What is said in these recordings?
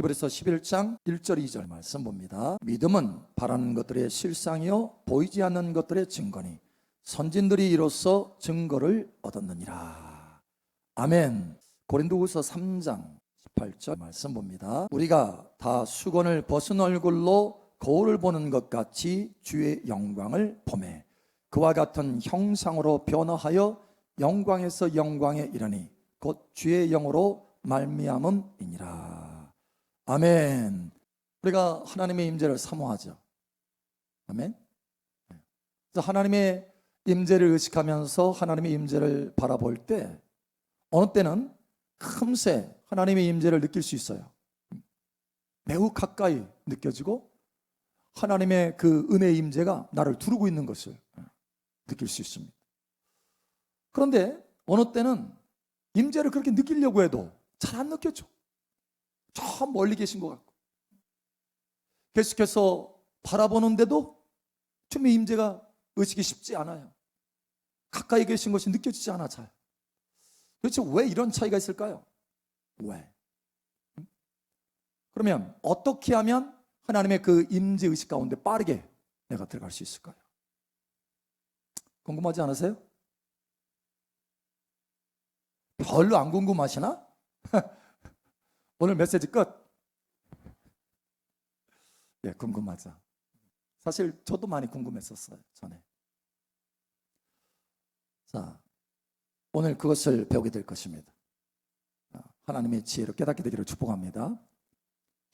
히브리서 11장 1절 2절 말씀 봅니다. 믿음은 바라는 것들의 실상이요 보이지 않는 것들의 증거니 선진들이 이로써 증거를 얻었느니라. 아멘. 고린도후서 3장 18절 말씀 봅니다. 우리가 다 수건을 벗은 얼굴로 거울을 보는 것 같이 주의 영광을 보매 그와 같은 형상으로 변화하여 영광에서 영광에 이르니 곧 주의 영으로 말미암음이니라. 아멘. 우리가 하나님의 임재를 사모하죠. 아멘. 그래서 하나님의 임재를 의식하면서 하나님의 임재를 바라볼 때 어느 때는 금세 하나님의 임재를 느낄 수 있어요. 매우 가까이 느껴지고 하나님의 그 은혜의 임재가 나를 두르고 있는 것을 느낄 수 있습니다. 그런데 어느 때는 임재를 그렇게 느끼려고 해도 잘 안 느껴져. 저 멀리 계신 것 같고 계속해서 바라보는데도 주님의 임재가 의식이 쉽지 않아요. 가까이 계신 것이 느껴지지 않아 잘. 도대체 왜 이런 차이가 있을까요? 왜? 그러면 어떻게 하면 하나님의 그 임재 의식 가운데 빠르게 내가 들어갈 수 있을까요? 궁금하지 않으세요? 별로 안 궁금하시나? 오늘 메시지 끝. 예, 궁금하죠. 사실 저도 많이 궁금했었어요, 전에. 자, 오늘 그것을 배우게 될 것입니다. 하나님의 지혜로 깨닫게 되기를 축복합니다.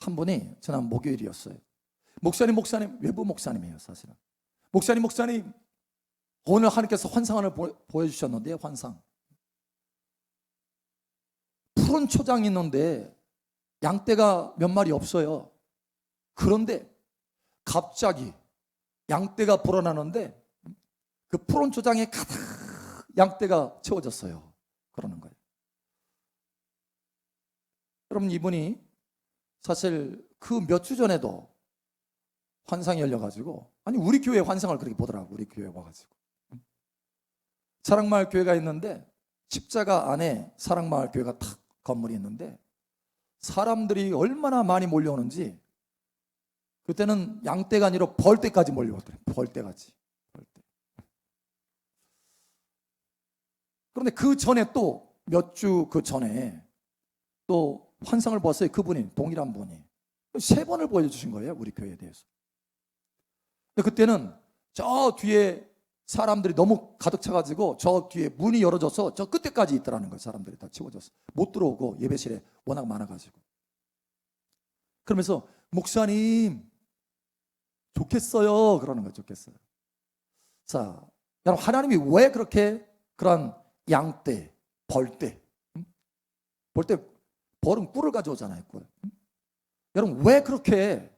한 분이 지난 목요일이었어요. 목사님, 외부 목사님이에요, 사실은. 목사님, 오늘 하나님께서 환상을 보여주셨는데, 환상. 푸른 초장이 있는데 양떼가 몇 마리 없어요. 그런데 갑자기 양떼가 불어나는데 그 푸른 초장에 가득 양떼가 채워졌어요. 그러는 거예요. 여러분, 이분이 사실 그 몇 주 전에도 환상이 열려가지고, 아니 우리 교회 환상을 그렇게 보더라고. 우리 교회 와가지고 사랑마을 교회가 있는데 십자가 안에 사랑마을 교회가 탁 건물이 있는데 사람들이 얼마나 많이 몰려오는지, 그때는 양떼가 아니라 벌떼까지 몰려오더래요. 벌떼까지. 벌떼. 그런데 그 전에 또 몇 주 그 전에 또 환상을 봤어요. 그분이, 동일한 분이 3번을 보여주신 거예요, 우리 교회에 대해서. 근데 그때는 저 뒤에 사람들이 너무 가득 차가지고 저 뒤에 문이 열어져서 저 끝에까지 있더라는 거예요. 사람들이 다 채워져서 못 들어오고, 예배실에 워낙 많아가지고. 그러면서 목사님 좋겠어요 그러는 거예요. 좋겠어요. 자, 여러분, 하나님이 왜 그렇게 그런 양떼, 벌떼, 벌은 꿀을 가져오잖아요. 꿀. 여러분, 왜 그렇게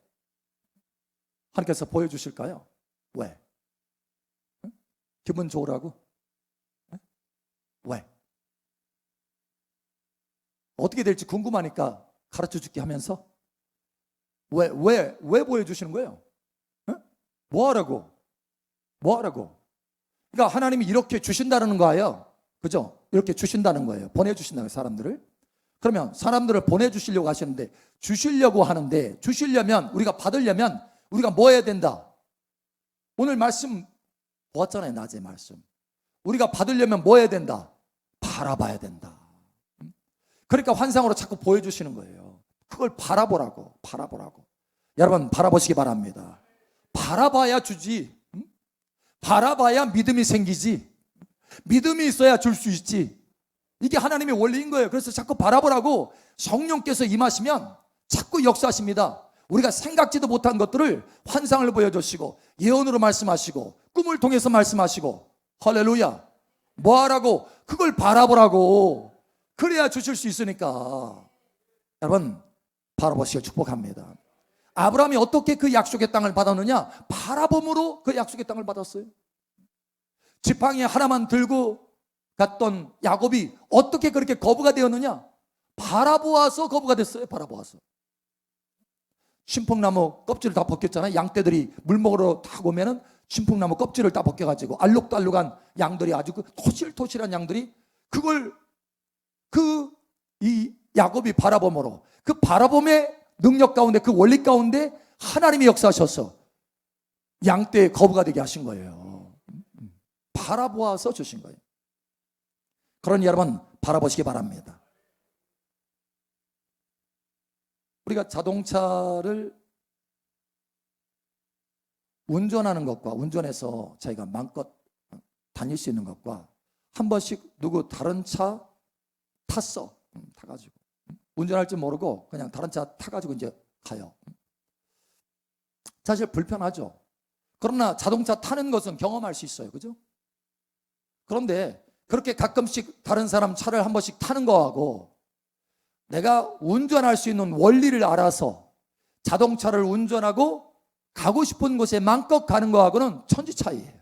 하나님께서 보여주실까요? 왜? 기분 좋으라고? 왜? 어떻게 될지 궁금하니까 가르쳐 줄게 하면서 왜 보여주시는 거예요? 뭐 하라고? 그러니까 하나님이 이렇게 주신다는 거예요. 그죠? 이렇게 주신다는 거예요. 보내주신다는 거예요, 사람들을. 그러면 사람들을 보내주시려고 하시는데, 주시려면, 우리가 받으려면 우리가 뭐 해야 된다? 오늘 말씀 보았잖아요, 낮에 말씀. 우리가 받으려면 뭐 해야 된다? 바라봐야 된다. 그러니까 환상으로 자꾸 보여주시는 거예요. 그걸 바라보라고. 여러분, 바라보시기 바랍니다. 바라봐야 주지. 바라봐야 믿음이 생기지. 믿음이 있어야 줄 수 있지. 이게 하나님의 원리인 거예요. 그래서 자꾸 바라보라고 성령께서 임하시면 자꾸 역사하십니다. 우리가 생각지도 못한 것들을 환상을 보여주시고, 예언으로 말씀하시고, 꿈을 통해서 말씀하시고, 할렐루야. 뭐 하라고? 그걸 바라보라고. 그래야 주실 수 있으니까. 여러분, 바라보시길 축복합니다. 아브라함이 어떻게 그 약속의 땅을 받았느냐? 바라봄으로 그 약속의 땅을 받았어요. 지팡이 하나만 들고 갔던 야곱이 어떻게 그렇게 거부가 되었느냐? 바라보아서 거부가 됐어요. 바라보아서. 신풍나무 껍질을 다 벗겼잖아요. 양떼들이 물 먹으러 다 오면은 신풍나무 껍질을 다 벗겨가지고 알록달록한 양들이, 아주 그 토실토실한 양들이, 그걸 이 야곱이 바라봄으로, 그 바라봄에 능력 가운데, 그 원리 가운데 하나님이 역사하셔서 양떼의 거부가 되게 하신 거예요. 바라보아서 주신 거예요. 그러니 여러분 바라보시기 바랍니다. 우리가 자동차를 운전하는 것과 운전해서 자기가 마음껏 다닐 수 있는 것과 한 번씩 누구 다른 차 탔어. 타가지고 운전할 줄 모르고 그냥 다른 차 타가지고 이제 가요. 사실 불편하죠. 그러나 자동차 타는 것은 경험할 수 있어요. 그죠? 그런데 그렇게 가끔씩 다른 사람 차를 한 번씩 타는 거하고 내가 운전할 수 있는 원리를 알아서 자동차를 운전하고 가고 싶은 곳에 마음껏 가는 거하고는 천지 차이예요.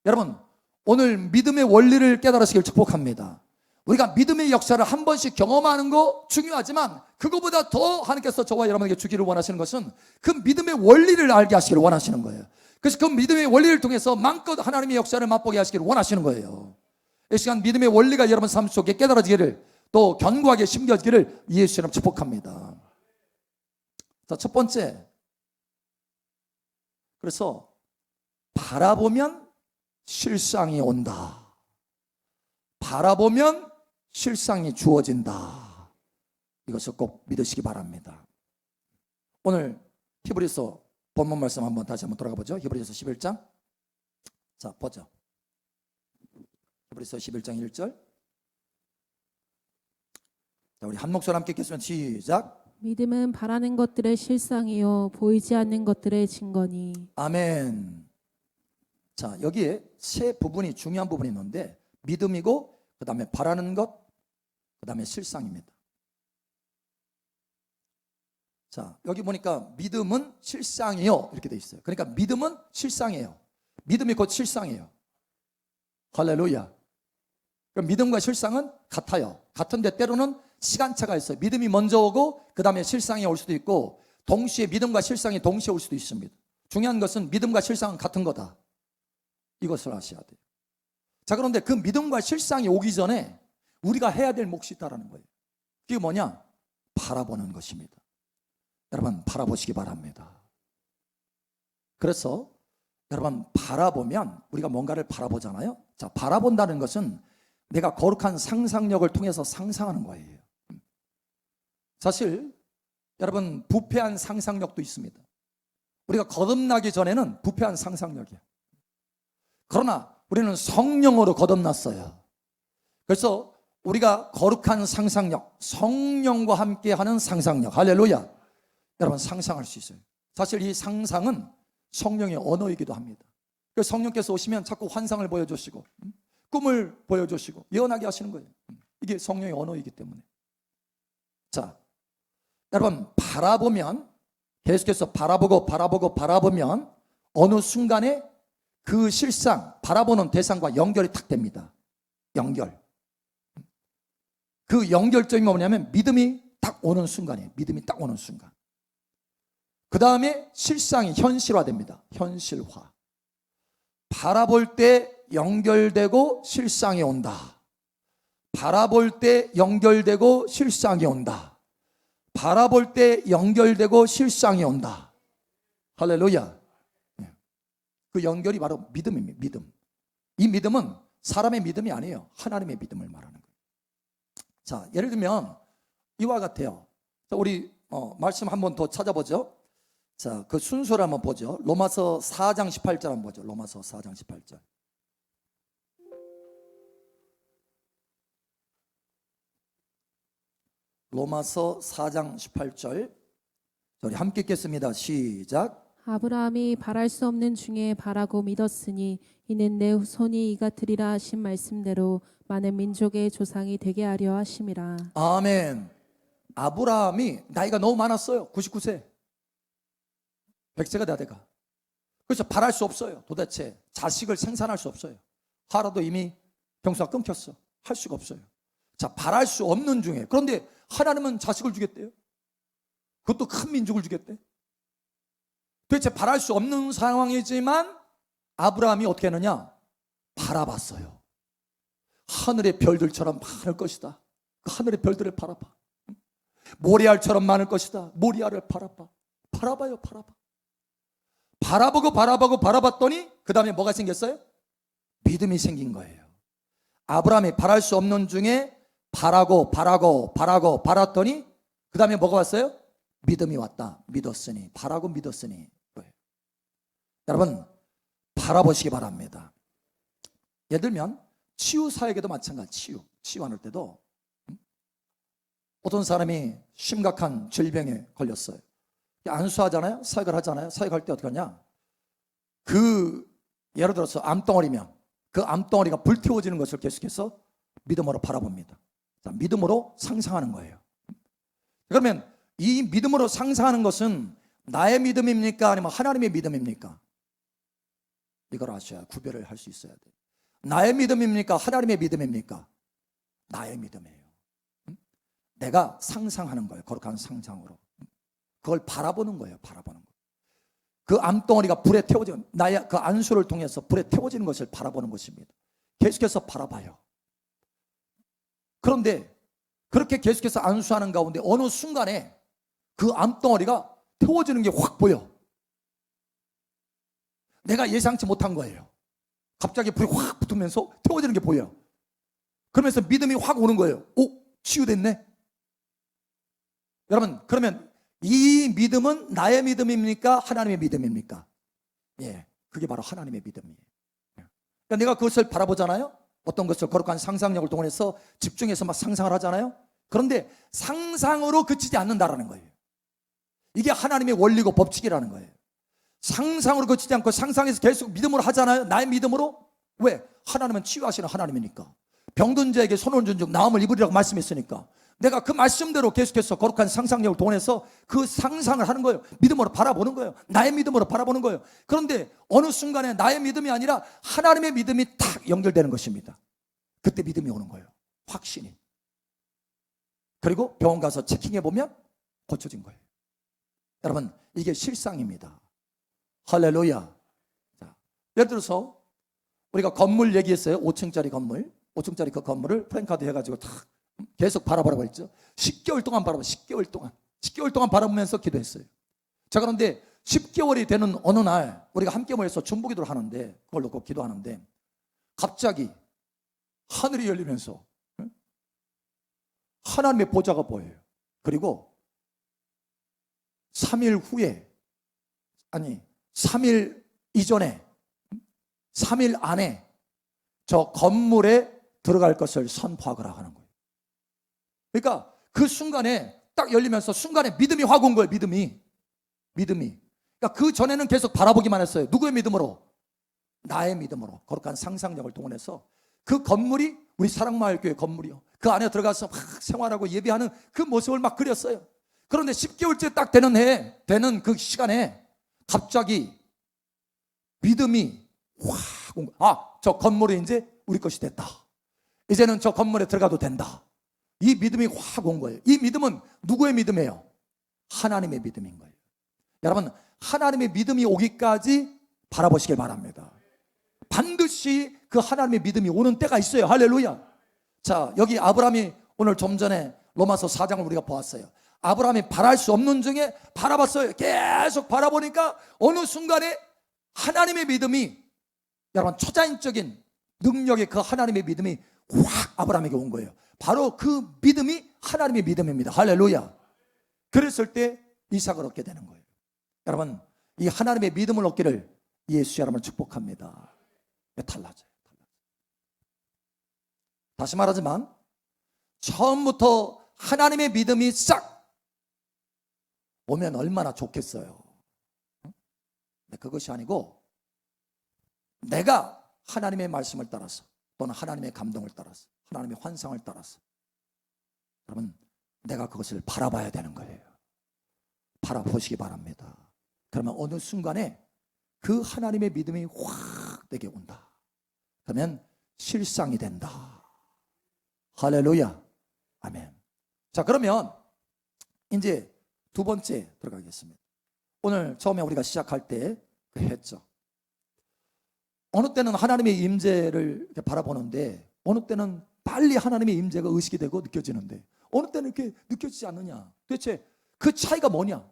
여러분, 오늘 믿음의 원리를 깨달으시길 축복합니다. 우리가 믿음의 역사를 한 번씩 경험하는 거 중요하지만 그거보다 더 하나님께서 저와 여러분에게 주기를 원하시는 것은 그 믿음의 원리를 알게 하시기를 원하시는 거예요. 그래서 그 믿음의 원리를 통해서 마음껏 하나님의 역사를 맛보게 하시기를 원하시는 거예요. 이 시간 믿음의 원리가 여러분 삶 속에 깨달아지기를, 또 견고하게 심겨지기를 예수님 축복합니다. 자, 첫 번째, 그래서 바라보면 실상이 온다. 바라보면 실상이 주어진다. 이것을 꼭 믿으시기 바랍니다. 오늘 히브리서 본문 말씀 다시 한번 돌아가 보죠. 히브리서 11장. 자, 보죠. 히브리서 11장 1절. 자, 우리 한 목소리 함께 읽겠습니다. 시작. 믿음은 바라는 것들의 실상이요 보이지 않는 것들의 증거니. 아멘. 자, 여기에 세 부분이 중요한 부분이 있는데 믿음이고 그 다음에 바라는 것, 그 다음에 실상입니다. 자, 여기 보니까 믿음은 실상이요 이렇게 돼 있어요. 그러니까 믿음은 실상이에요. 믿음이 곧 실상이에요. 할렐루야. 그럼 믿음과 실상은 같아요. 같은데 때로는 시간차가 있어요. 믿음이 먼저 오고 그 다음에 실상이 올 수도 있고, 동시에 믿음과 실상이 동시에 올 수도 있습니다. 중요한 것은 믿음과 실상은 같은 거다. 이것을 아셔야 돼요. 자, 그런데 그 믿음과 실상이 오기 전에 우리가 해야 될 몫이 있다는 거예요. 그게 뭐냐? 바라보는 것입니다. 여러분 바라보시기 바랍니다. 그래서 여러분 바라보면 우리가 뭔가를 바라보잖아요. 자, 바라본다는 것은 내가 거룩한 상상력을 통해서 상상하는 거예요. 사실 여러분 부패한 상상력도 있습니다. 우리가 거듭나기 전에는 부패한 상상력이에요. 그러나 우리는 성령으로 거듭났어요. 그래서 우리가 거룩한 상상력, 성령과 함께하는 상상력, 할렐루야. 여러분 상상할 수 있어요. 사실 이 상상은 성령의 언어이기도 합니다. 그래서 성령께서 오시면 자꾸 환상을 보여주시고 꿈을 보여주시고 예언하게 하시는 거예요. 이게 성령의 언어이기 때문에. 자, 여러분 바라보면, 계속해서 바라보면 어느 순간에 그 실상, 바라보는 대상과 연결이 탁 됩니다. 연결. 그 연결점이 뭐냐면 믿음이 딱 오는 순간이에요. 믿음이 딱 오는 순간. 그 다음에 실상이 현실화됩니다. 현실화. 바라볼 때 연결되고 실상이 온다. 바라볼 때 연결되고 실상이 온다. 바라볼 때 연결되고 실상이 온다. 할렐루야. 그 연결이 바로 믿음입니다. 믿음. 이 믿음은 사람의 믿음이 아니에요. 하나님의 믿음을 말하는 거예요. 자, 예를 들면 이와 같아요. 자, 우리 말씀 한번 더 찾아보죠. 자, 그 순서를 한번 보죠. 로마서 4장 18절 한번 보죠. 로마서 4장 18절. 로마서 4장 18절. 우리 함께 읽겠습니다. 시작. 아브라함이 바랄 수 없는 중에 바라고 믿었으니 이는 내 후손이 이같으리라 하신 말씀대로 많은 민족의 조상이 되게 하려 하심이라. 아멘. 아브라함이 나이가 너무 많았어요. 99세. 100세가 다 돼가. 그래서 바랄 수 없어요. 도대체 자식을 생산할 수 없어요. 하라도 이미 병수가 끊겼어. 할 수가 없어요. 자, 바랄 수 없는 중에, 그런데 하나님은 자식을 주겠대요. 그것도 큰 민족을 주겠대. 도대체 바랄 수 없는 상황이지만 아브라함이 어떻게 했느냐? 바라봤어요. 하늘의 별들처럼 많을 것이다. 그 하늘의 별들을 바라봐. 모리알처럼 많을 것이다. 모리알을 바라봐. 바라봐요, 바라봐. 바라보고 바라보고 바라봤더니 그 다음에 뭐가 생겼어요? 믿음이 생긴 거예요. 아브라함이 바랄 수 없는 중에 바라고 바라고 바라고 바랐더니 그 다음에 뭐가 왔어요? 믿음이 왔다. 믿었으니, 바라고 믿었으니. 여러분, 바라보시기 바랍니다. 예를 들면 치유 사역에도 마찬가지. 치유할 때도 어떤 사람이 심각한 질병에 걸렸어요. 안수하잖아요. 사역을 하잖아요. 사역할 때 어떻게 하냐, 예를 들어서 암덩어리면 그 암덩어리가 불태워지는 것을 계속해서 믿음으로 바라봅니다. 자, 믿음으로 상상하는 거예요. 그러면 이 믿음으로 상상하는 것은 나의 믿음입니까? 아니면 하나님의 믿음입니까? 이걸 아셔야 구별을 할 수 있어야 돼요. 나의 믿음입니까? 하나님의 믿음입니까? 나의 믿음이에요. 내가 상상하는 거예요. 거룩한 상상으로. 그걸 바라보는 거예요. 바라보는 거. 그 암덩어리가 불에 태워지는, 나의 그 안수를 통해서 불에 태워지는 것을 바라보는 것입니다. 계속해서 바라봐요. 그런데 그렇게 계속해서 안수하는 가운데 어느 순간에 그 암덩어리가 태워지는 게 확 보여. 내가 예상치 못한 거예요. 갑자기 불이 확 붙으면서 태워지는 게 보여. 그러면서 믿음이 확 오는 거예요. 오, 치유됐네. 여러분, 그러면 이 믿음은 나의 믿음입니까? 하나님의 믿음입니까? 예, 그게 바로 하나님의 믿음이에요. 그러니까 내가 그것을 바라보잖아요. 어떤 것을 거룩한 상상력을 동원해서 집중해서 막 상상을 하잖아요. 그런데 상상으로 그치지 않는다라는 거예요. 이게 하나님의 원리고 법칙이라는 거예요. 상상으로 그치지 않고 상상해서 계속 믿음으로 하잖아요. 나의 믿음으로. 왜? 하나님은 치유하시는 하나님이니까. 병든 자에게 손을 준 즉 나음을 입으리라고 말씀했으니까 내가 그 말씀대로 계속해서 거룩한 상상력을 동원해서 그 상상을 하는 거예요. 믿음으로 바라보는 거예요. 나의 믿음으로 바라보는 거예요. 그런데 어느 순간에 나의 믿음이 아니라 하나님의 믿음이 탁 연결되는 것입니다. 그때 믿음이 오는 거예요. 확신이. 그리고 병원 가서 체킹해 보면 고쳐진 거예요. 여러분, 이게 실상입니다. 할렐루야. 자, 예를 들어서 우리가 건물 얘기했어요. 5층짜리 건물. 5층짜리 그 건물을 프랜카드 해가지고 탁 계속 바라보라고 했죠. 10개월 동안 바라봐. 10개월 동안 바라보면서 기도했어요. 자, 그런데 10개월이 되는 어느 날 우리가 함께 모여서 중보기도를 하는데, 그걸 놓고 기도하는데 갑자기 하늘이 열리면서 하나님의 보좌가 보여요. 그리고 3일 후에, 아니 3일 이전에, 3일 안에 저 건물에 들어갈 것을 선포하거라 하는 거예요. 그러니까 그 순간에 딱 열리면서 순간에 믿음이 확 온 거예요. 믿음이. 그러니까 그 전에는 계속 바라보기만 했어요. 누구의 믿음으로? 나의 믿음으로. 거룩한 상상력을 동원해서 그 건물이 우리 사랑마을교회 건물이요. 그 안에 들어가서 막 생활하고 예배하는 그 모습을 막 그렸어요. 그런데 10개월째 딱 되는 그 시간에 갑자기 믿음이 확 온 거예요. 아, 저 건물이 이제 우리 것이 됐다. 이제는 저 건물에 들어가도 된다. 이 믿음이 확 온 거예요. 이 믿음은 누구의 믿음이에요? 하나님의 믿음인 거예요. 여러분, 하나님의 믿음이 오기까지 바라보시길 바랍니다. 반드시 그 하나님의 믿음이 오는 때가 있어요. 할렐루야. 자, 여기 아브라함이 오늘 좀 전에 로마서 4장을 우리가 보았어요. 아브라함이 바랄 수 없는 중에 바라봤어요. 계속 바라보니까 어느 순간에 하나님의 믿음이, 여러분, 초자연적인 능력의 그 하나님의 믿음이 확 아브라함에게 온 거예요. 바로 그 믿음이 하나님의 믿음입니다. 할렐루야. 그랬을 때 이삭을 얻게 되는 거예요. 여러분, 이 하나님의 믿음을 얻기를 예수 여러분을 축복합니다. 달라져요. 다시 말하지만 처음부터 하나님의 믿음이 싹 오면 얼마나 좋겠어요. 근데 그것이 아니고 내가 하나님의 말씀을 따라서, 또는 하나님의 감동을 따라서, 하나님의 환상을 따라서, 여러분, 내가 그것을 바라봐야 되는 거예요. 바라보시기 바랍니다. 그러면 어느 순간에 그 하나님의 믿음이 확 내게 온다. 그러면 실상이 된다. 할렐루야. 아멘. 자, 그러면 이제 두 번째 들어가겠습니다. 오늘 처음에 우리가 시작할 때 했죠. 어느 때는 하나님의 임재를 이렇게 바라보는데, 어느 때는 빨리 하나님의 임재가 의식이 되고 느껴지는데, 어느 때는 이렇게 느껴지지 않느냐. 도대체 그 차이가 뭐냐?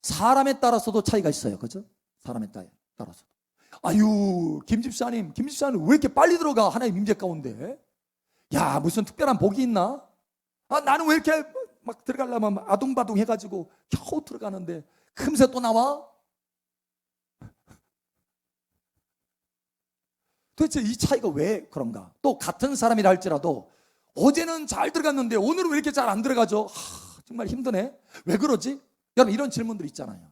사람에 따라서도 차이가 있어요. 그죠? 사람에 따라서도. 아유, 김 집사님 왜 이렇게 빨리 들어가? 하나님 임재 가운데. 야, 무슨 특별한 복이 있나? 아, 나는 왜 이렇게 막 들어가려면 아둥바둥 해가지고 겨우 들어가는데 금세 또 나와? 도대체 이 차이가 왜 그런가? 또 같은 사람이라 할지라도 어제는 잘 들어갔는데 오늘은 왜 이렇게 잘 안 들어가죠? 정말 힘드네. 왜 그러지? 여러분, 이런 질문들 있잖아요.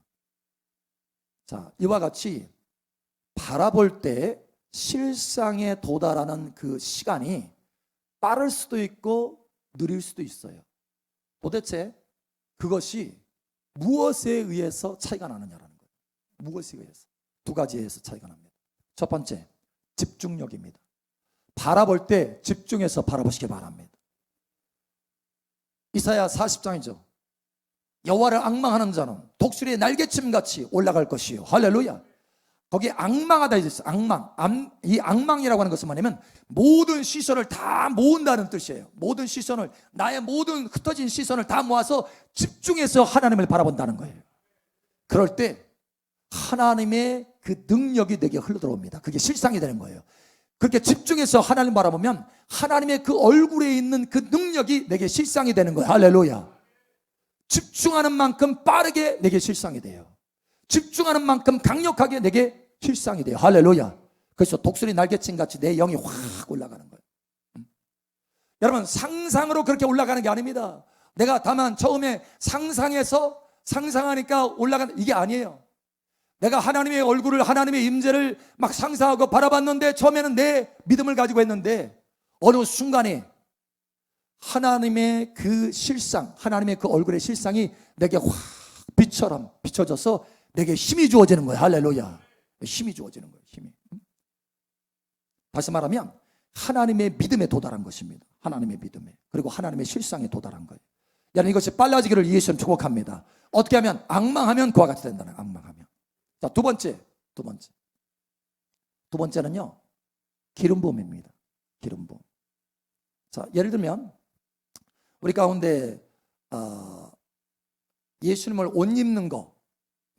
자, 이와 같이 바라볼 때 실상에 도달하는 그 시간이 빠를 수도 있고 느릴 수도 있어요. 도대체 그것이 무엇에 의해서 차이가 나느냐라는 거예요. 무엇에 의해서? 두 가지에 의해서 차이가 납니다. 첫 번째, 집중력입니다. 바라볼 때 집중해서 바라보시기 바랍니다. 이사야 40장이죠. 여호와를 앙망하는 자는 독수리의 날개침같이 올라갈 것이요. 할렐루야. 거기에 앙망하다 있어요. 이 앙망이라고 하는 것은 뭐냐면 모든 시선을 다 모은다는 뜻이에요. 모든 시선을, 나의 모든 흩어진 시선을 다 모아서 집중해서 하나님을 바라본다는 거예요. 그럴 때 하나님의 그 능력이 내게 흘러들어옵니다. 그게 실상이 되는 거예요. 그렇게 집중해서 하나님 바라보면 하나님의 그 얼굴에 있는 그 능력이 내게 실상이 되는 거예요. 할렐루야. 집중하는 만큼 빠르게 내게 실상이 돼요. 집중하는 만큼 강력하게 내게 실상이 돼요. 할렐루야. 그래서 독수리 날개침 같이 내 영이 확 올라가는 거예요. 여러분, 상상으로 그렇게 올라가는 게 아닙니다. 내가 다만 처음에 상상하니까 올라가는, 이게 아니에요. 내가 하나님의 얼굴을, 하나님의 임재를 막 상상하고 바라봤는데 처음에는 내 믿음을 가지고 했는데 어느 순간에 하나님의 그 실상, 하나님의 그 얼굴의 실상이 내게 확 빛처럼 비춰져서 내게 힘이 주어지는 거예요. 할렐루야. 힘이 주어지는 거예요. 힘이. 다시 말하면 하나님의 믿음에 도달한 것입니다. 하나님의 믿음에. 그리고 하나님의 실상에 도달한 거예요. 여러분, 이것이 빨라지기를 예수님 축복합니다. 어떻게 하면? 앙망하면 그와 같이 된다는 거예요. 앙망하면. 자, 두 번째는요, 기름 부음입니다. 기름 부음. 자, 예를 들면 우리 가운데 예수님을 옷 입는 거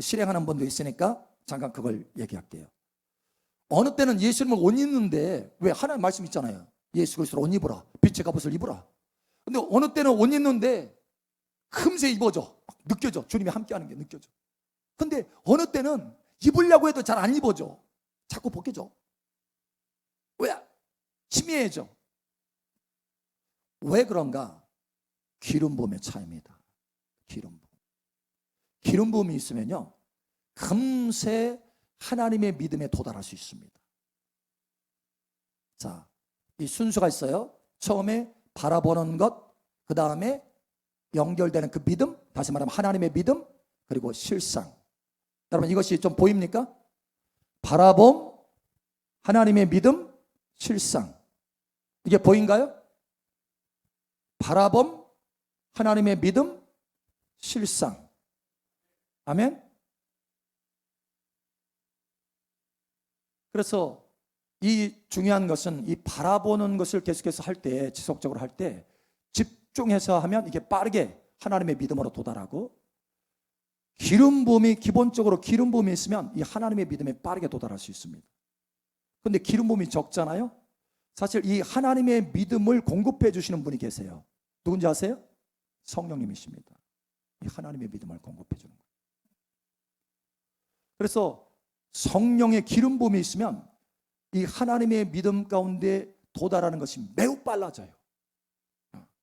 실행하는 분도 있으니까 잠깐 그걸 얘기할게요. 어느 때는 예수님을 옷 입는데, 왜 하나님 말씀 있잖아요. 예수 그리스도로 옷 입으라. 빛의 갑옷을 입으라. 근데 어느 때는 옷 입는데 금세 입어져. 막 느껴져. 주님이 함께하는 게 느껴져. 근데 어느 때는 입으려고 해도 잘 안 입어져. 자꾸 벗겨져. 왜? 희미해져. 왜 그런가? 기름 부음의 차이입니다. 기름 부음이 있으면요, 금세 하나님의 믿음에 도달할 수 있습니다. 자, 이 순서가 있어요. 처음에 바라보는 것, 그 다음에 연결되는 그 믿음, 다시 말하면 하나님의 믿음, 그리고 실상. 여러분, 이것이 좀 보입니까? 바라봄, 하나님의 믿음, 실상. 이게 보인가요? 바라봄, 하나님의 믿음, 실상. 아멘? 그래서 이 중요한 것은 이 바라보는 것을 계속해서 할 때, 지속적으로 할 때 집중해서 하면 이게 빠르게 하나님의 믿음으로 도달하고, 기름 부음이, 기본적으로 기름 부음이 있으면 이 하나님의 믿음에 빠르게 도달할 수 있습니다. 그런데 기름 부음이 적잖아요. 사실 이 하나님의 믿음을 공급해 주시는 분이 계세요. 누군지 아세요? 성령님이십니다. 이 하나님의 믿음을 공급해 주는 거예요. 그래서 성령의 기름 부음이 있으면 이 하나님의 믿음 가운데 도달하는 것이 매우 빨라져요.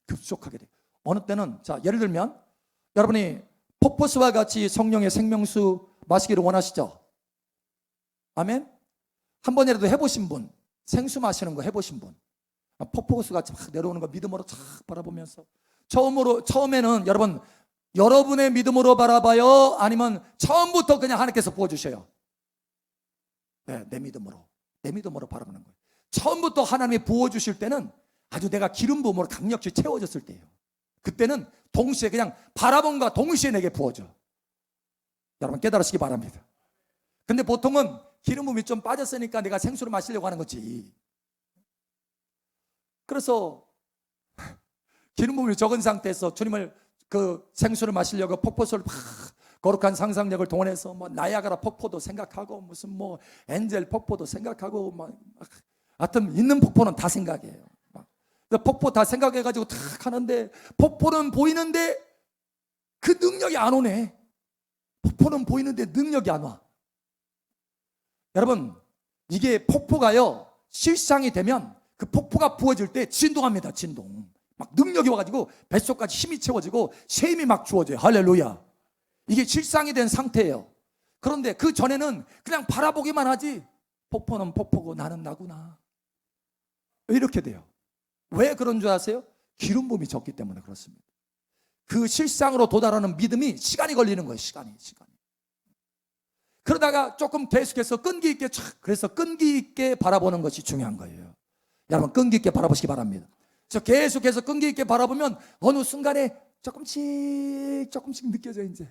급속하게 돼요. 어느 때는, 자, 예를 들면 여러분이 폭포수와 같이 성령의 생명수 마시기를 원하시죠? 아멘? 한 번이라도 해보신 분, 생수 마시는 거 해보신 분, 폭포수 같이 막 내려오는 거 믿음으로 쫙 바라보면서, 처음에는 여러분의 믿음으로 바라봐요? 아니면 처음부터 그냥 하나님께서 부어주셔요? 네, 내 믿음으로 바라보는 거예요. 처음부터 하나님이 부어주실 때는 아주 내가 기름 부음으로 강력히 채워졌을 때예요. 그때는 동시에 그냥 바라본과 동시에 내게 부어져. 여러분, 깨달으시기 바랍니다. 근데 보통은 기름 부음이 좀 빠졌으니까 내가 생수를 마시려고 하는 거지. 그래서 기름 부음이 적은 상태에서 주님을 그 생수를 마시려고 폭포수를 막 거룩한 상상력을 동원해서 뭐 나야가라 폭포도 생각하고 무슨 뭐 엔젤 폭포도 생각하고 막 하여튼 있는 폭포는 다 생각해요. 폭포 다 생각해가지고 탁 하는데 폭포는 보이는데 그 능력이 안 오네. 폭포는 보이는데 능력이 안 와. 여러분, 이게 폭포가요, 실상이 되면 그 폭포가 부어질 때 진동합니다. 진동. 막 능력이 와가지고 뱃속까지 힘이 채워지고 새 힘이 막 주어져요. 할렐루야. 이게 실상이 된 상태예요. 그런데 그 전에는 그냥 바라보기만 하지, 폭포는 폭포고 나는 나구나, 이렇게 돼요. 왜 그런 줄 아세요? 기름 부음이 적기 때문에 그렇습니다. 그 실상으로 도달하는 믿음이 시간이 걸리는 거예요. 시간이. 그러다가 조금 계속해서 끈기 있게 그래서 끈기 있게 바라보는 것이 중요한 거예요. 여러분, 끈기 있게 바라보시기 바랍니다. 그래서 계속해서 끈기 있게 바라보면 어느 순간에 조금씩 느껴져. 이제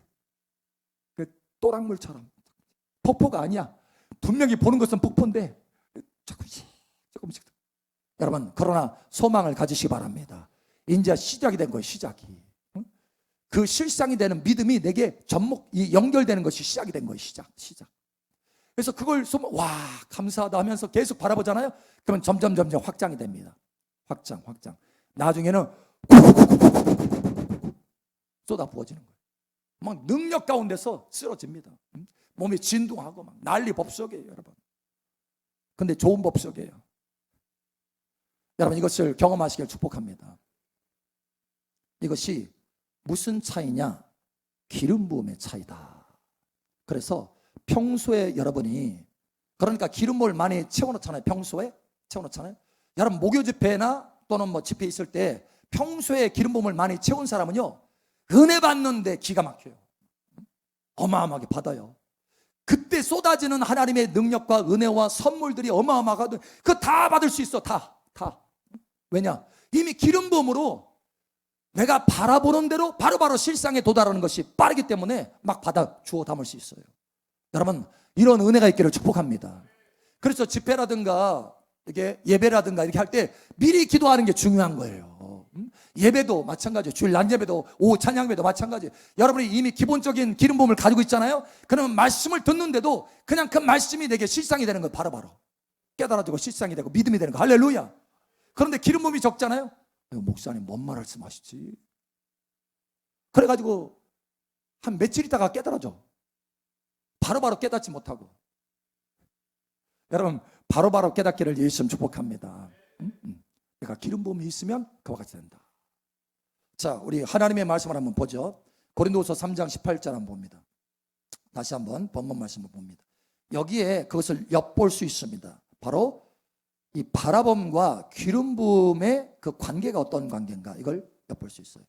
그 또랑물처럼. 폭포가 아니야. 분명히 보는 것은 폭포인데 조금씩. 여러분, 그러나 소망을 가지시기 바랍니다. 이제 시작이 된 거예요. 시작이. 그 실상이 되는 믿음이 내게 연결되는 것이 시작이 된 거예요. 시작. 그래서 그걸 와, 감사하다 하면서 계속 바라보잖아요. 그러면 점점 확장이 됩니다. 확장. 나중에는 쏟아 부어지는 거예요. 막 능력 가운데서 쓰러집니다. 몸이 진동하고 막 난리 법석이에요, 여러분. 근데 좋은 법석이에요. 여러분, 이것을 경험하시길 축복합니다. 이것이 무슨 차이냐? 기름 부음의 차이다. 그래서 평소에 여러분이, 그러니까 기름 부음을 많이 채워놓잖아요. 평소에 채워놓잖아요. 여러분, 목요 집회나 또는 뭐 집회 있을 때 평소에 기름 부음을 많이 채운 사람은요, 은혜 받는데 기가 막혀요. 어마어마하게 받아요. 그때 쏟아지는 하나님의 능력과 은혜와 선물들이 어마어마하거든. 그거 다 받을 수 있어. 다. 왜냐? 이미 기름 부음으로 내가 바라보는 대로 바로바로 실상에 도달하는 것이 빠르기 때문에 막 받아 주워 담을 수 있어요. 여러분, 이런 은혜가 있기를 축복합니다. 그래서 집회라든가 이게 예배라든가 이렇게 할 때 미리 기도하는 게 중요한 거예요. 예배도 마찬가지예요. 주일 난 예배도 오후 찬양 예배도 마찬가지예요. 여러분이 이미 기본적인 기름 부음을 가지고 있잖아요. 그러면 말씀을 듣는데도 그냥 그 말씀이 내게 실상이 되는 거예요. 바로바로 깨달아지고 실상이 되고 믿음이 되는 거예요. 할렐루야. 그런데 기름 부음이 적잖아요. 목사님 뭔 말씀하시지? 그래가지고 한 며칠 있다가 깨달아져. 바로바로 깨닫지 못하고. 여러분, 바로바로 깨닫기를 예수님 축복합니다. 내가 기름 부음이 있으면 그와 같이 된다. 자, 우리 하나님의 말씀을 한번 보죠. 고린도후서 3장 18절 한번 봅니다. 다시 한번 본문 말씀을 봅니다. 여기에 그것을 엿볼 수 있습니다. 바로 이 바라봄과 기름 부음의 그 관계가 어떤 관계인가, 이걸 엿볼 수 있어요.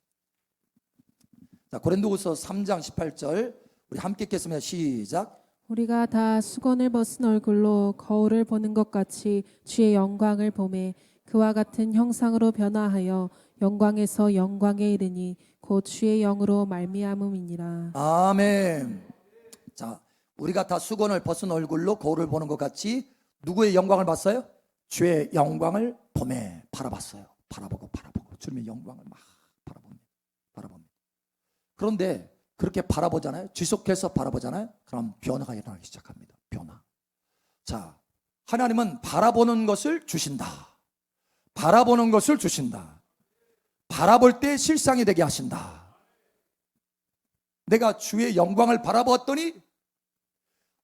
자, 고린도후서 3장 18절 우리 함께 읽겠습니다. 시작. 우리가 다 수건을 벗은 얼굴로 거울을 보는 것 같이 주의 영광을 보매 그와 같은 형상으로 변화하여 영광에서 영광에 이르니 곧 주의 영으로 말미암음이니라. 아멘. 자, 우리가 다 수건을 벗은 얼굴로 거울을 보는 것 같이 누구의 영광을 봤어요? 주의 영광을 봄에 바라봤어요. 바라보고 주님의 영광을 막 바라봅니다. 그런데 그렇게 바라보잖아요. 지속해서 바라보잖아요. 그럼 변화가 일어나기 시작합니다. 변화. 자, 하나님은 바라보는 것을 주신다. 바라보는 것을 주신다. 바라볼 때 실상이 되게 하신다. 내가 주의 영광을 바라보았더니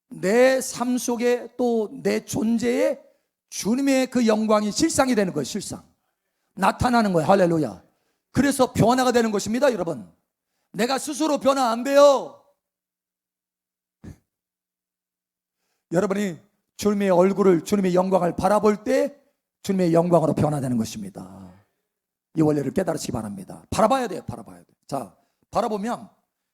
내 삶 속에 또 내 존재에 주님의 그 영광이 실상이 되는 거예요. 실상. 나타나는 거예요. 할렐루야. 그래서 변화가 되는 것입니다, 여러분. 내가 스스로 변화 안 돼요. 여러분이 주님의 얼굴을, 주님의 영광을 바라볼 때 주님의 영광으로 변화되는 것입니다. 이 원리를 깨달으시기 바랍니다. 바라봐야 돼요. 자, 바라보면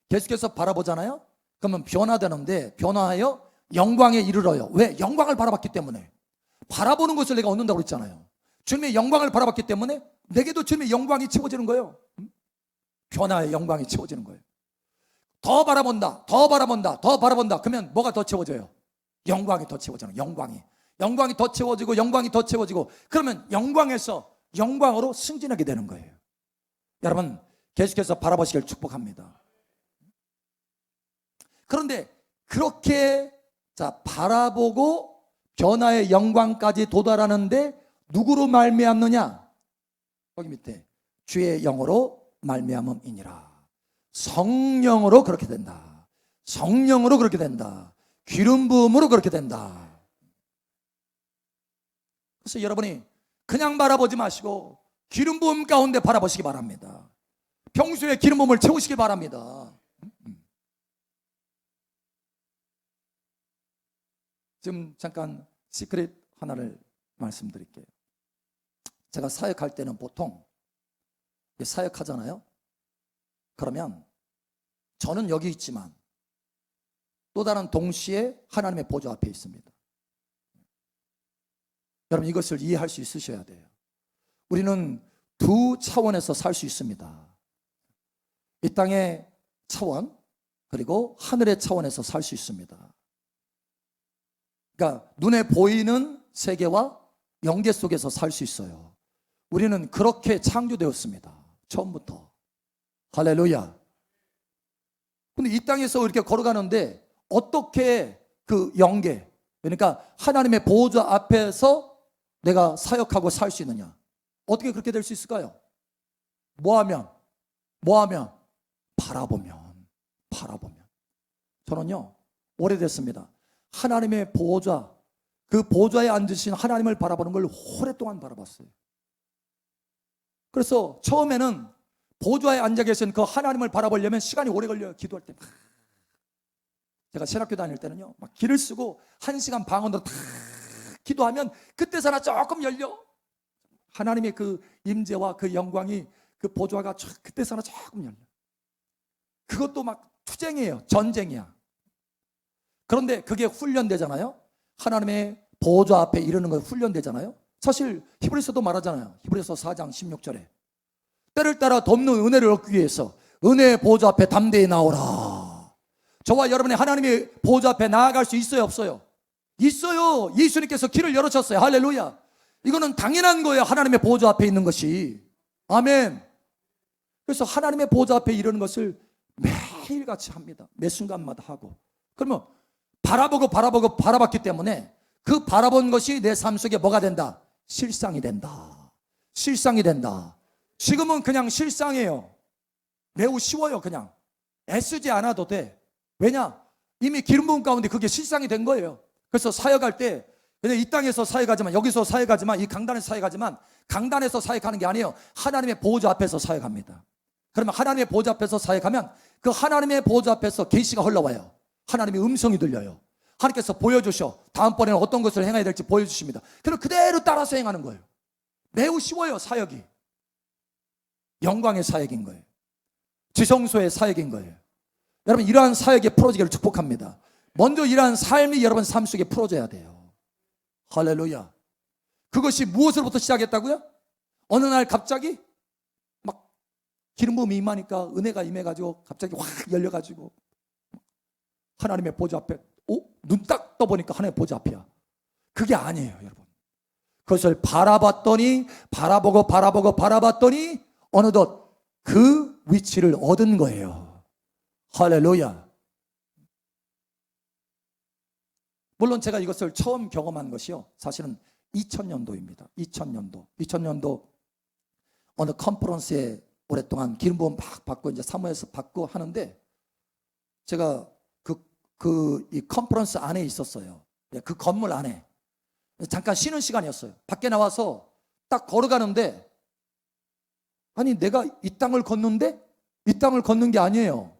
계속해서 바라보잖아요. 그러면 변화되는데 변화하여 영광에 이르러요. 왜? 영광을 바라봤기 때문에. 바라보는 것을 내가 얻는다고 그랬잖아요. 주님의 영광을 바라봤기 때문에 내게도 주님의 영광이 채워지는 거예요. 변화의 영광이 채워지는 거예요. 더 바라본다. 그러면 뭐가 더 채워져요? 영광이 더 채워져요. 영광이 더 채워지고 그러면 영광에서 영광으로 승진하게 되는 거예요. 여러분, 계속해서 바라보시길 축복합니다. 그런데 그렇게 바라보고 변화의 영광까지 도달하는데 누구로 말미암느냐? 거기 밑에 주의 영으로 말미암음이니라. 성령으로 그렇게 된다. 성령으로 그렇게 된다. 기름 부음으로 그렇게 된다. 그래서 여러분이 그냥 바라보지 마시고 기름 부음 가운데 바라보시기 바랍니다. 평소에 기름 부음을 채우시기 바랍니다. 지금 잠깐 시크릿 하나를 말씀드릴게요. 제가 사역할 때는 보통 사역하잖아요. 그러면 저는 여기 있지만 또 다른 동시에 하나님의 보좌 앞에 있습니다. 여러분 이것을 이해할 수 있으셔야 돼요. 우리는 두 차원에서 살 수 있습니다. 이 땅의 차원 그리고 하늘의 차원에서 살 수 있습니다. 그러니까 눈에 보이는 세계와 영계 속에서 살 수 있어요. 우리는 그렇게 창조되었습니다. 처음부터. 할렐루야. 근데 이 땅에서 이렇게 걸어가는데 어떻게 그 영계, 그러니까 하나님의 보호자 앞에서 내가 사역하고 살 수 있느냐? 어떻게 그렇게 될 수 있을까요? 뭐하면? 바라보면. 저는요, 오래됐습니다. 하나님의 보호자, 그 보호자에 앉으신 하나님을 바라보는 걸 오랫동안 바라봤어요. 그래서 처음에는 보호자에 앉아 계신 그 하나님을 바라보려면 시간이 오래 걸려요. 기도할 때. 제가 신학교 다닐 때는요, 막 길을 쓰고 1시간 반으로 다 기도하면 그때서나 조금 열려. 하나님의 그 임재와 그 영광이 그 보좌가 그때서나 조금 열려. 그것도 막 투쟁이에요. 전쟁이야. 그런데 그게 훈련되잖아요. 하나님의 보좌 앞에 이르는 거 훈련되잖아요. 사실 히브리서도 말하잖아요. 히브리서 4장 16절에 때를 따라 덮는 은혜를 얻기 위해서 은혜의 보좌 앞에 담대히 나오라. 저와 여러분이 하나님의 보좌 앞에 나아갈 수 있어요, 없어요? 있어요. 예수님께서 길을 열어주셨어요. 할렐루야. 이거는 당연한 거예요. 하나님의 보좌 앞에 있는 것이. 아멘. 그래서 하나님의 보좌 앞에 이르는 것을 매일같이 합니다. 매 순간마다 하고. 그러면 바라봤기 때문에 그 바라본 것이 내 삶 속에 뭐가 된다? 실상이 된다. 지금은 그냥 실상이에요. 매우 쉬워요. 그냥 애쓰지 않아도 돼. 왜냐? 이미 기름 부음 가운데 그게 실상이 된 거예요. 그래서 사역할 때 그냥 이 땅에서 사역하지만, 여기서 사역하지만, 이 강단에서 사역하지만, 강단에서 사역하는 게 아니에요. 하나님의 보호자 앞에서 사역합니다. 그러면 하나님의 보호자 앞에서 사역하면 그 하나님의 보호자 앞에서 계시가 흘러와요. 하나님의 음성이 들려요. 하나님께서 보여주셔. 다음번에는 어떤 것을 행해야 될지 보여주십니다. 그럼 그대로 따라서 행하는 거예요. 매우 쉬워요. 사역이 영광의 사역인 거예요. 지성소의 사역인 거예요. 여러분 이러한 사역에 풀어지기를 축복합니다. 먼저 이러한 삶이 여러분 삶 속에 풀어져야 돼요. 할렐루야. 그것이 무엇으로부터 시작했다고요? 어느 날 갑자기 막 기름 부음이 임하니까 은혜가 임해가지고 갑자기 확 열려가지고 하나님의 보좌 앞에 눈 딱 떠보니까 하나님의 보좌 앞이야. 그게 아니에요, 여러분. 그것을 바라봤더니 어느덧 그 위치를 얻은 거예요. 할렐루야. 물론 제가 이것을 처음 경험한 것이요, 사실은 2000년도입니다. 2000년도 어느 컨퍼런스에 오랫동안 기름 부음 막 받고 이제 사모해서 받고 하는데 제가 이 컨퍼런스 안에 있었어요. 그 건물 안에 잠깐 쉬는 시간이었어요. 밖에 나와서 딱 걸어가는데 아니 내가 이 땅을 걷는데 이 땅을 걷는 게 아니에요.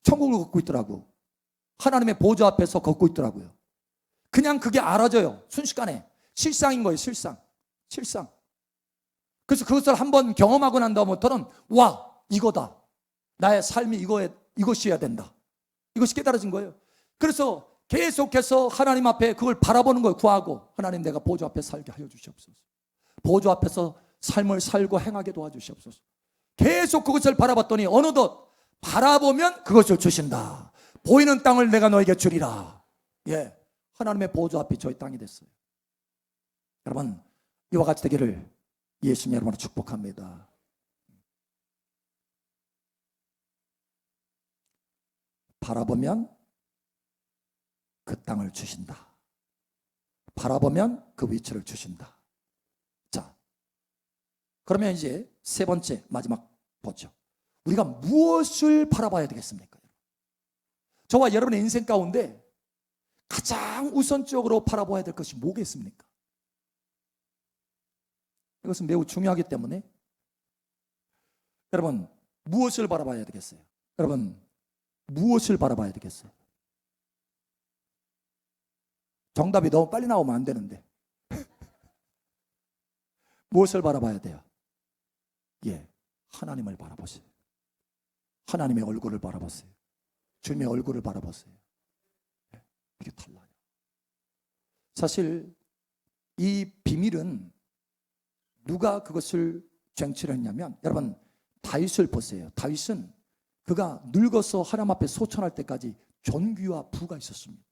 천국을 걷고 있더라고. 하나님의 보좌 앞에서 걷고 있더라고요. 그냥 그게 알아져요. 순식간에. 실상인 거예요. 실상. 그래서 그것을 한번 경험하고 난 다음부터는 와, 이거다. 나의 삶이 이것이어야 된다. 이것이 깨달아진 거예요. 그래서 계속해서 하나님 앞에 그걸 바라보는 거예요. 구하고, 하나님 내가 보좌 앞에 살게 하여 주시옵소서. 보좌 앞에서 삶을 살고 행하게 도와주시옵소서. 계속 그것을 바라봤더니 어느덧 바라보면 그것을 주신다. 보이는 땅을 내가 너에게 주리라. 예, 하나님의 보좌 앞이 저희 땅이 됐어요. 여러분 이와 같이 되기를 예수님 여러분을 축복합니다. 바라보면 그 땅을 주신다. 바라보면 그 위치를 주신다. 자, 그러면 이제 세 번째 마지막 보죠. 우리가 무엇을 바라봐야 되겠습니까? 저와 여러분의 인생 가운데 가장 우선적으로 바라봐야 될 것이 뭐겠습니까? 이것은 매우 중요하기 때문에 여러분 무엇을 바라봐야 되겠어요? 여러분 무엇을 바라봐야 되겠어요? 정답이 너무 빨리 나오면 안 되는데 무엇을 바라봐야 돼요? 예, 하나님을 바라보세요. 하나님의 얼굴을 바라보세요. 주님의 얼굴을 바라보세요. 예, 이게 달라요. 사실 이 비밀은 누가 그것을 쟁취했냐면 여러분 다윗을 보세요. 다윗은 그가 늙어서 하나님 앞에 소천할 때까지 존귀와 부가 있었습니다.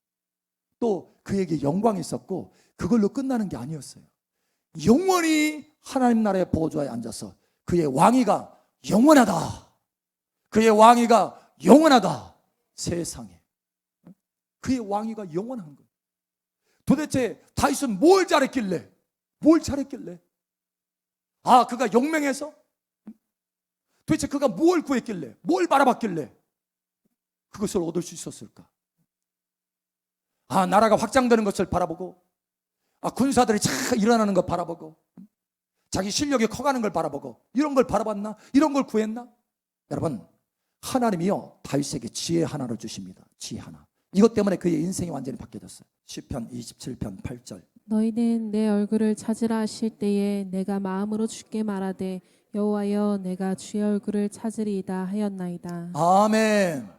또 그에게 영광이 있었고 그걸로 끝나는 게 아니었어요. 영원히 하나님 나라의 보좌에 앉아서 그의 왕위가 영원하다. 그의 왕위가 영원하다. 세상에 그의 왕위가 영원한 거예요. 도대체 다윗은 뭘 잘했길래 그가 용맹해서 도대체 그가 뭘 구했길래 뭘 바라봤길래 그것을 얻을 수 있었을까? 나라가 확장되는 것을 바라보고 군사들이 잘 일어나는 걸 바라보고 자기 실력이 커가는 걸 바라보고 이런 걸 바라봤나? 이런 걸 구했나? 여러분 하나님이요 다윗에게 지혜 하나를 주십니다. 지혜 하나. 이것 때문에 그의 인생이 완전히 바뀌어졌어요. 시편 27편 8절 너희는 내 얼굴을 찾으라 하실 때에 내가 마음으로 주께 말하되 여호와여 내가 주의 얼굴을 찾으리이다 하였나이다. 아멘.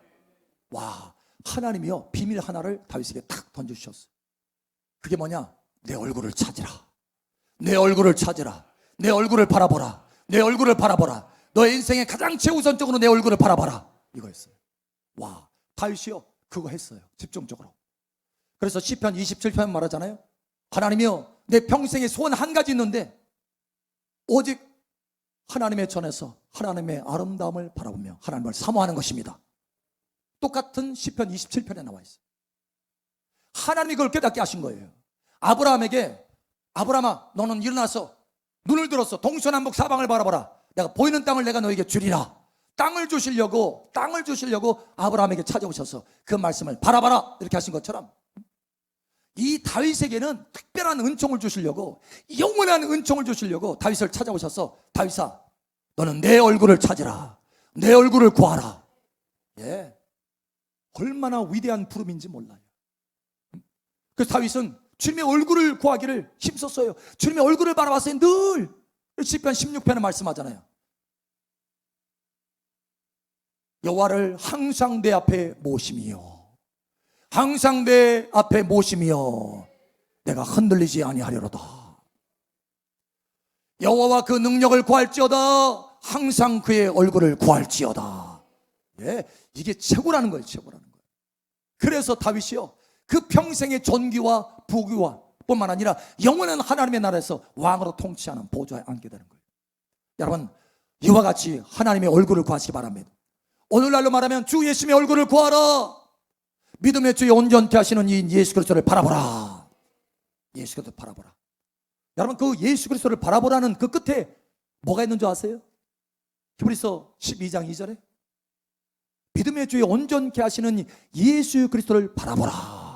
와, 하나님이요 비밀 하나를 다윗에게 탁 던져주셨어요. 그게 뭐냐? 내 얼굴을 찾으라. 내 얼굴을 찾으라. 내 얼굴을 바라보라. 내 얼굴을 바라보라. 너의 인생의 가장 최우선적으로 내 얼굴을 바라봐라. 이거였어요. 와, 다윗이요 그거 했어요. 집중적으로. 그래서 시편 27편 말하잖아요. 하나님이요 내 평생의 소원 한 가지 있는데 오직 하나님의 전에서 하나님의 아름다움을 바라보며 하나님을 사모하는 것입니다. 똑같은 시편 27편에 나와 있어요. 하나님이 그걸 깨닫게 하신 거예요. 아브라함에게 아브라함아 너는 일어나서 눈을 들어서 동서남북 사방을 바라보라. 내가 보이는 땅을 내가 너에게 주리라. 땅을 주시려고 아브라함에게 찾아오셔서 그 말씀을 바라봐라 이렇게 하신 것처럼 이 다윗에게는 특별한 은총을 주시려고 영원한 은총을 주시려고 다윗을 찾아오셔서 다윗아 너는 내 얼굴을 찾으라. 내 얼굴을 구하라. 예, 얼마나 위대한 부름인지 몰라요. 그래서 다윗은 주님의 얼굴을 구하기를 힘썼어요. 주님의 얼굴을 바라봤어요. 늘 시편 16편에 말씀하잖아요. 여호와를 항상 내 앞에 모심이요 항상 내 앞에 모심이요 내가 흔들리지 아니하리로다. 여호와와 그 능력을 구할지어다. 항상 그의 얼굴을 구할지어다. 예, 이게 최고라는 거예요. 최고라는 거예요. 그래서 다윗이요 그 평생의 존귀와 부귀와 뿐만 아니라 영원한 하나님의 나라에서 왕으로 통치하는 보좌에 앉게 되는 거예요. 여러분 이와 같이 하나님의 얼굴을 구하시기 바랍니다. 오늘날로 말하면 주 예수님의 얼굴을 구하라. 믿음의 주에 온전케 하시는 이 예수 그리스도를 바라보라. 예수 그리스도를 바라보라. 여러분 그 예수 그리스도를 바라보라는 그 끝에 뭐가 있는 줄 아세요? 히브리서 12장 2절에 믿음의 주에 온전케 하시는 예수 그리스도를 바라보라.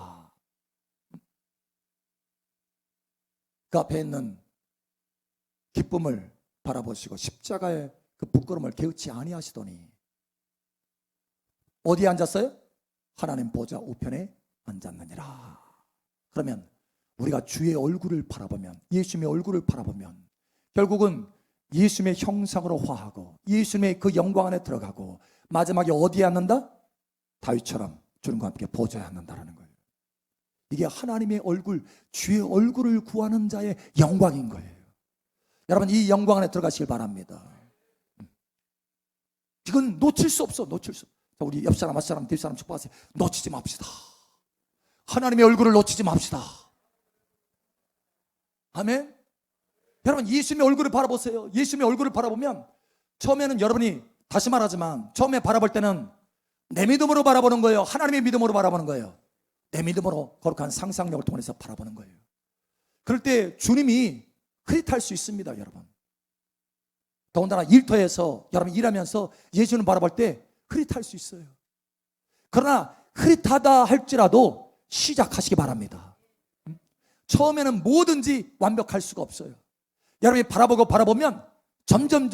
그 앞에 있는 기쁨을 바라보시고 십자가의 그 부끄러움을 개의치 아니하시더니 어디에 앉았어요? 하나님 보좌 우편에 앉았느니라. 그러면 우리가 주의 얼굴을 바라보면 예수님의 얼굴을 바라보면 결국은 예수님의 형상으로 화하고 예수님의 그 영광 안에 들어가고 마지막에 어디에 앉는다? 다윗처럼 주님과 함께 보좌에 앉는다라는 거예요. 이게 하나님의 얼굴, 주의 얼굴을 구하는 자의 영광인 거예요. 여러분 이 영광 안에 들어가시길 바랍니다. 이건 놓칠 수 없어. 놓칠 수 없어. 우리 옆사람, 앞사람, 뒷사람 축복하세요. 놓치지 맙시다. 하나님의 얼굴을 놓치지 맙시다. 아멘. 여러분 예수님의 얼굴을 바라보세요. 예수님의 얼굴을 바라보면 처음에는 여러분이 다시 말하지만 처음에 바라볼 때는 내 믿음으로 바라보는 거예요? 하나님의 믿음으로 바라보는 거예요? 내 믿음으로 거룩한 상상력을 통해서 바라보는 거예요. 그럴 때 주님이 흐릿할 수 있습니다, 여러분. 더군다나 일터에서 여러분 일하면서 예수님 바라볼 때 흐릿할 수 있어요. 그러나 흐릿하다 할지라도 시작하시기 바랍니다. 처음에는 뭐든지 완벽할 수가 없어요. 여러분이 바라보면 점점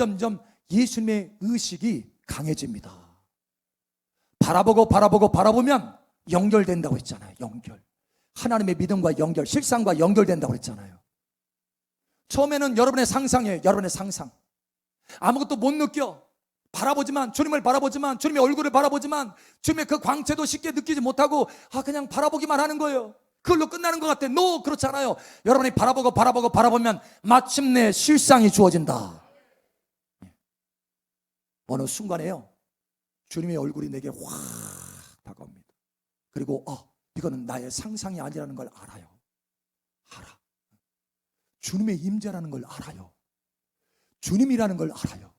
예수님의 의식이 강해집니다. 바라보면 연결된다고 했잖아요. 연결. 하나님의 믿음과 연결, 실상과 연결된다고 했잖아요. 처음에는 여러분의 상상이에요. 여러분의 상상. 아무것도 못 느껴. 주님을 바라보지만, 주님의 얼굴을 바라보지만, 주님의 그 광채도 쉽게 느끼지 못하고, 그냥 바라보기만 하는 거예요. 그걸로 끝나는 것 같아. No, 그렇지 않아요. 여러분이 바라보면 마침내 실상이 주어진다. 어느 순간에요, 주님의 얼굴이 내게 확 다가옵니다. 그리고 이거는 나의 상상이 아니라는 걸 알아요. 알아. 주님의 임재라는 걸 알아요. 주님이라는 걸 알아요.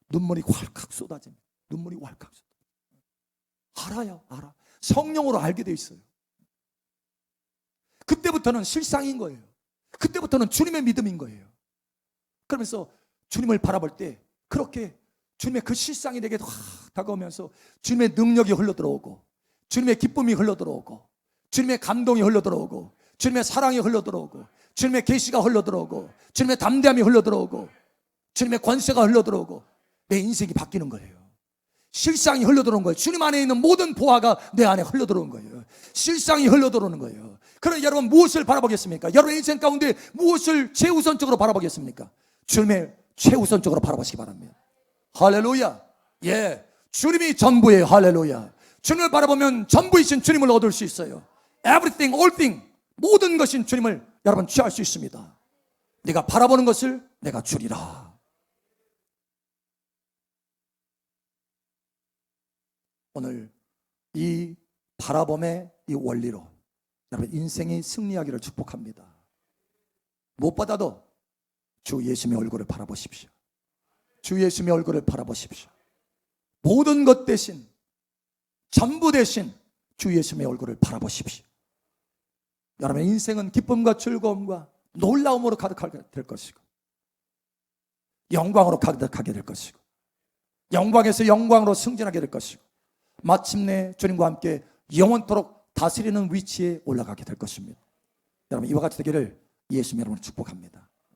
눈물이 왈칵 쏟아집니다. 눈물이 왈칵 쏟아집니다. 알아. 성령으로 알게 돼 있어요. 그때부터는 실상인 거예요. 그때부터는 주님의 믿음인 거예요. 그러면서 주님을 바라볼 때 그렇게 주님의 그 실상이 내게 확 다가오면서 주님의 능력이 흘러들어오고, 주님의 기쁨이 흘러들어오고, 주님의 감동이 흘러들어오고, 주님의 사랑이 흘러들어오고, 주님의 계시가 흘러들어오고, 주님의 담대함이 흘러들어오고, 주님의 권세가 흘러들어오고, 내 인생이 바뀌는 거예요. 실상이 흘러들어오는 거예요. 주님 안에 있는 모든 보화가 내 안에 흘러들어오는 거예요. 실상이 흘러들어오는 거예요. 그럼 여러분 무엇을 바라보겠습니까? 여러분 인생 가운데 무엇을 최우선적으로 바라보겠습니까? 주님의 최우선적으로 바라보시기 바랍니다. 할렐루야. 예, 주님이 전부예요. 할렐루야. 주님을 바라보면 전부이신 주님을 얻을 수 있어요. Everything, all thing, 모든 것인 주님을 여러분 취할 수 있습니다. 내가 바라보는 것을 내가 주리라. 오늘 이 바라봄의 이 원리로 여러분 인생이 승리하기를 축복합니다. 무엇보다도 주 예수님의 얼굴을 바라보십시오. 주 예수님의 얼굴을 바라보십시오. 모든 것 대신, 전부 대신 주 예수님의 얼굴을 바라보십시오. 여러분의 인생은 기쁨과 즐거움과 놀라움으로 가득하게 될 것이고, 영광으로 가득하게 될 것이고, 영광에서 영광으로 승진하게 될 것이고, 마침내 주님과 함께 영원토록 다스리는 위치에 올라가게 될 것입니다. 여러분 이와 같이 되기를 예수님 여러분을 축복합니다.